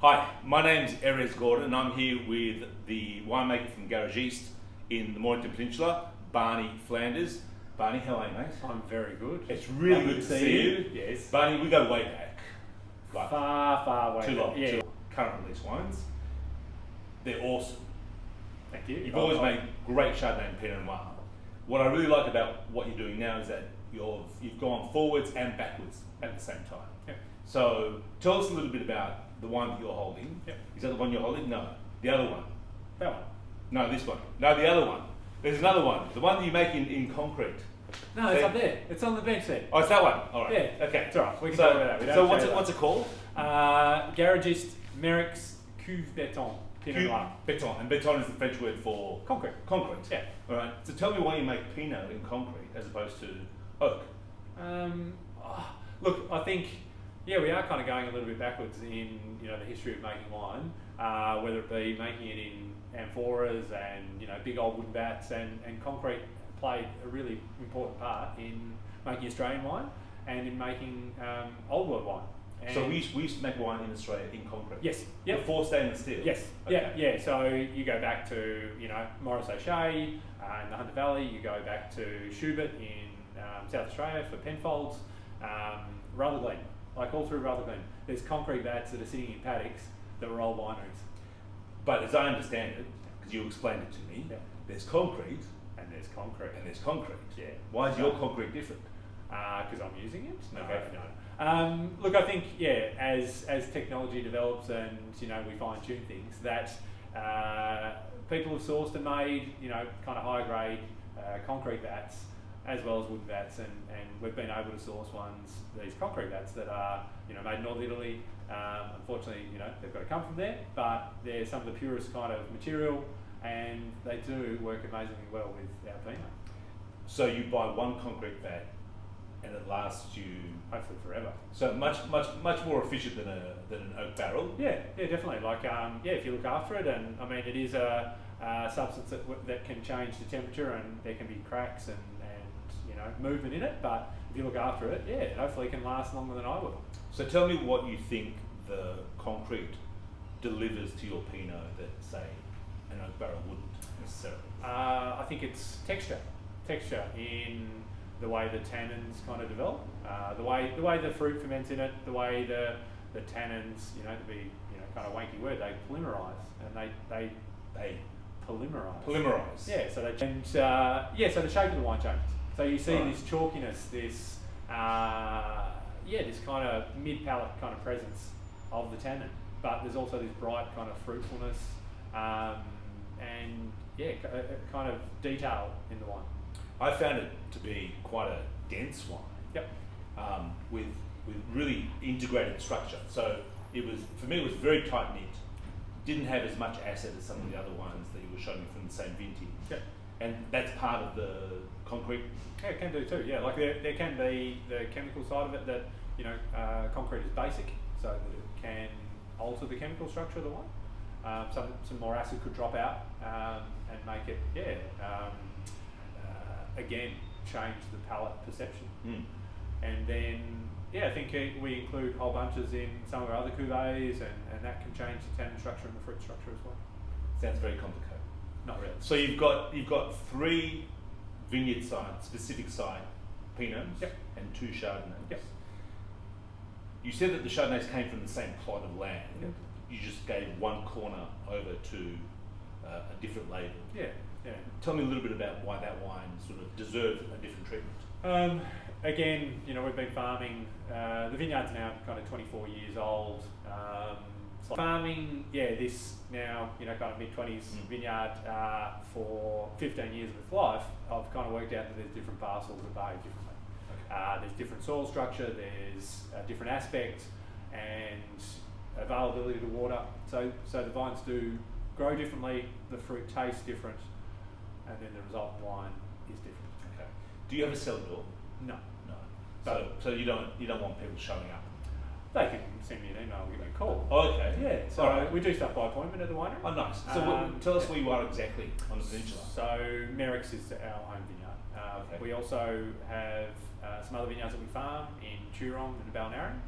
Hi, my name's Erez Gordon and I'm here with the winemaker from Garagiste in the Mornington Peninsula, Barney Flanders. Barney, how are you, mate? I'm very good. It's really good to see you. Yes. Barney, we go way back. Like Far way. too long. Yeah. Too long. Current release wines. They're awesome. Thank you. You've always made great Chardonnay and Pinot Noir. What I really like about what you're doing now is that you've gone forwards and backwards at the same time. Yep. So tell us a little bit about the one that you're holding. Yep. Is that the one you're holding? No. The other one. That one. No, this one. No, the other one. There's another one. The one that you make in concrete. No, it's up there. It's on the bench there. Oh, it's that one. All right. Yeah. Okay. It's all right. We can talk about that. So what's it called? Garagiste Merrick's Cuve Béton Pinot Noir. Béton. And béton is the French word for Concrete. Concrete. Yeah. All right. So tell me why you make Pinot in concrete as opposed to oak. Look, I think we are kind of going a little bit backwards in the history of making wine, whether it be making it in amphoras and big old wooden vats, and concrete played a really important part in making Australian wine and in making old world wine. And So we used to make wine in Australia in concrete. yes, yep. Before stainless steel. Yes, Okay. yeah. So you go back to Morris O'Shea in the Hunter Valley. You go back to Schubert in South Australia for Penfolds. Rutherglen, like all through Rutherglen, there's concrete vats that are sitting in paddocks that were old wineries. But as I understand it, because you explained it to me, Yeah. there's concrete And there's concrete. and there's concrete. Yeah. Why is your concrete different? Because I'm using it. Okay. No. Look, I think as technology develops and we fine tune things, that people have sourced and made kind of high grade concrete vats as well as wooden vats, and we've been able to source these concrete vats that are made in North Italy. Unfortunately, they've got to come from there, but they're some of the purest kind of material, and they do work amazingly well with our Pinot. So you buy one concrete vat and it lasts you Hopefully forever. so much more efficient than an oak barrel. Yeah, definitely. Like, if you look after it, and I mean, it is a substance that can change the temperature, and there can be cracks and movement in it. But if you look after it, it hopefully can last longer than I will. So tell me what you think the concrete delivers to your Pinot that, say, an oak barrel wouldn't necessarily. I think it's texture in the way the tannins kind of develop, the way the fruit ferments in it, the way the tannins, to be kind of wanky word, they polymerize, and they polymerize. Polymerize. Yeah, so they change. So the shape of the wine changes. So you see this chalkiness, this this kind of mid-palate kind of presence of the tannin, but there's also this bright kind of fruitfulness, and kind of detail in the wine. I found it to be quite a dense wine. Yep. With really integrated structure. So it was very tight knit. Didn't have as much acid as some of the other wines that you were showing me from the same vintage. Yep. And that's part of the concrete. Yeah, it can do too. Yeah, like there can be the chemical side of it that concrete is basic, so that it can alter the chemical structure of the wine. Some more acid could drop out and make it again change the palate perception. And then I think we include whole bunches in some of our other cuvées, and that can change the tannin structure and the fruit structure as well. Sounds very complicated. Not really. So you've got 3 vineyard side, specific side Pinots. Yep. And 2 Chardonnays. Yep. You said that the Chardonnays came from the same plot of land. Yep. You just gave one corner over to a different label. Yeah. Tell me a little bit about why that wine sort of deserved a different treatment. Again, we've been farming. The vineyard's now kind of 24 years old. Farming, this now kind of mid-20s vineyard for 15 years of its life. I've kind of worked out that there's different parcels that behave differently. Okay. There's different soil structure. There's a different aspect and availability to water. So the vines do grow differently. The fruit tastes different, and then the resultant wine is different. Okay. Do you have a cellar door? No. So you don't want people showing up. They can send me an email or give me a call. Oh, okay. Yeah, so Alright. we do stuff by appointment at the winery. Oh, nice. So tell us where you are exactly on the peninsula. So Merrick's is our home vineyard. Okay. We also have some other vineyards that we farm in Turon and Balnarring,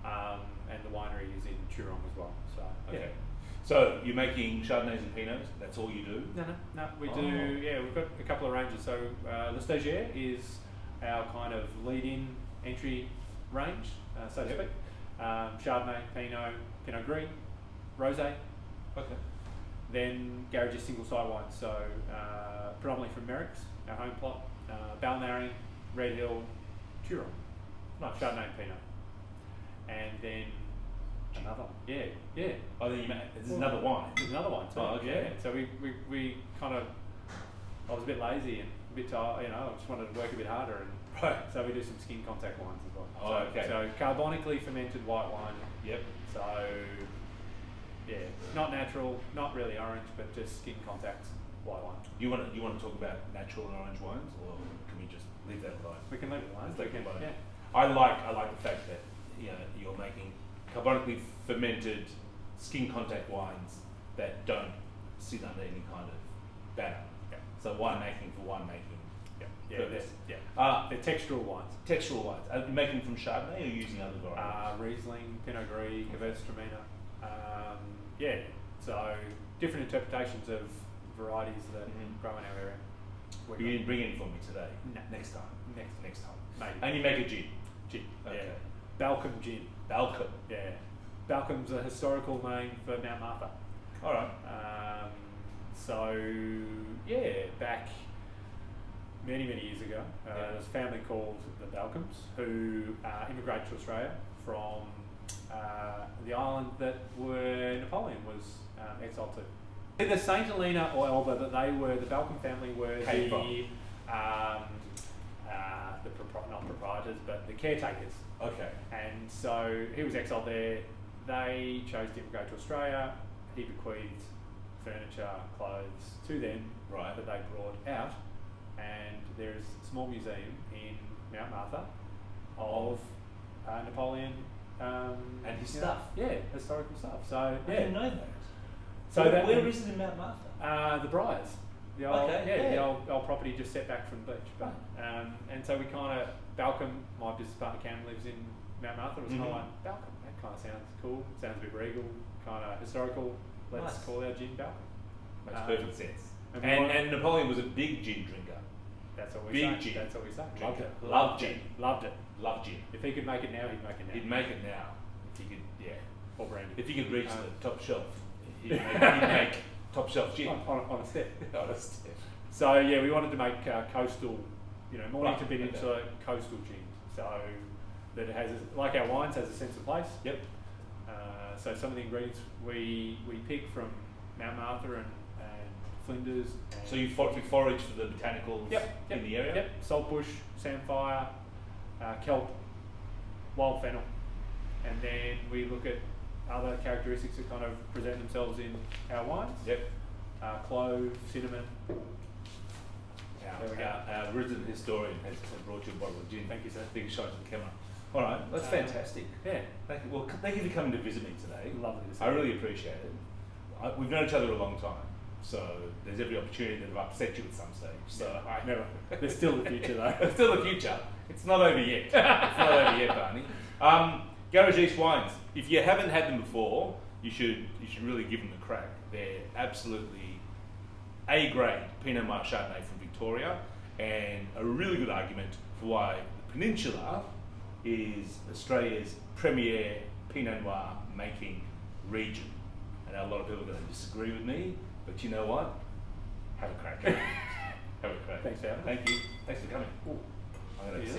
and the winery is in Turon as well. So Okay. So you're making Chardonnays and Pinots. That's all you do. No. We do. Yeah, we've got a couple of ranges. So Le Stagiaire is our kind of lead-in entry range, so to speak. Chardonnay, Pinot Gris, Rosé. Okay. Then Garagiste single site wines. So predominantly from Merrick's, our home plot, Balnarring, Red Hill, Turon. Nice. Chardonnay and Pinot. And then another one. Yeah. Oh, then there's another wine. There's another one too. Oh, okay. Yeah. So we kind of, I was a bit lazy and a bit tired, I just wanted to work a bit harder, and Right. so we do some skin contact wines as well. Oh, okay. So carbonically fermented white wine. Yep. So yeah, not natural, not really orange, but just skin contact white wine. You want to talk about natural and orange wines, or can we just leave that alone? We can leave it alone. Let's leave it alone. Yeah. I like the fact that you're making carbonically fermented skin contact wines that don't sit under any kind of banner. Yeah. So winemaking for winemaking. Yeah, purpose. they're textural wines. Textural wines. Are you making from Chardonnay or using other varieties? Riesling, Pinot Gris, Gewürztraminer. So different interpretations of varieties that grow in our area. You didn't bring any for me today. No. Next time. Next time. Maybe. And you make a gin. Gin. Okay. Yeah. Balcombe gin. Balcombe. Yeah. Balcombe's a historical name for Mount Martha. All right. Back many years ago, there was a family called the Balcombes who immigrated to Australia from the island where Napoleon was exiled to. Either St Helena or Elba, but the Balcombe family were not proprietors, but the caretakers. Okay. And so he was exiled there. They chose to immigrate to Australia. He bequeathed furniture, clothes to them that they brought out. And there's a small museum in Mount Martha of Napoleon and his stuff. Yeah, historical stuff. So I didn't know that. So where is it in Mount Martha? The Briars. The old property just set back from the beach. But, and so we kind of, Balcombe, my business partner Cam lives in Mount Martha. It was kind of like, Balcombe, that kind of sounds cool. Sounds a bit regal, kind of historical. Let's call our gin Balcombe. Makes perfect sense. And Napoleon was a big gin drinker. That's what we Big say. gin. That's what we say. Drinker. Loved Gin. Loved it. Love gin. If he could make it now, he'd make it now. He'd make it now. If he could, Or brandy. If he could reach the top shelf, he'd make top shelf gin. On a step. On a step. So we wanted to make coastal, Mornington Peninsula coastal gin. So that it has, like our wines, has a sense of place. Yep. So some of the ingredients we pick from Mount Martha and Flanders. So you forage for the botanicals in the area? Yep. Saltbush, samphire, kelp, wild fennel, and then we look at other characteristics that kind of present themselves in our wines. Yep. Clove, cinnamon. There we go. Our resident historian has brought you a bottle of gin. Thank you, sir. Thank you, show it to the camera. All right, that's fantastic. Yeah. Thank you. Well, thank you for coming to visit me today. Lovely to see I you. really appreciate it. We've known each other a long time, so there's every opportunity that I've upset you at some stage. So Never. There's still the future though. There's still the future. It's not over yet. It's not over yet, Barney. Garagiste wines. If you haven't had them before, you should really give them a crack. They're absolutely A-grade Pinot Noir Chardonnay from Victoria, and a really good argument for why the Peninsula is Australia's premier Pinot Noir making region. I know a lot of people are going to disagree with me, but you know what? Have a crack. Have a crack. Thanks, Al. Thank you. Thanks for coming. Ooh. I'm going to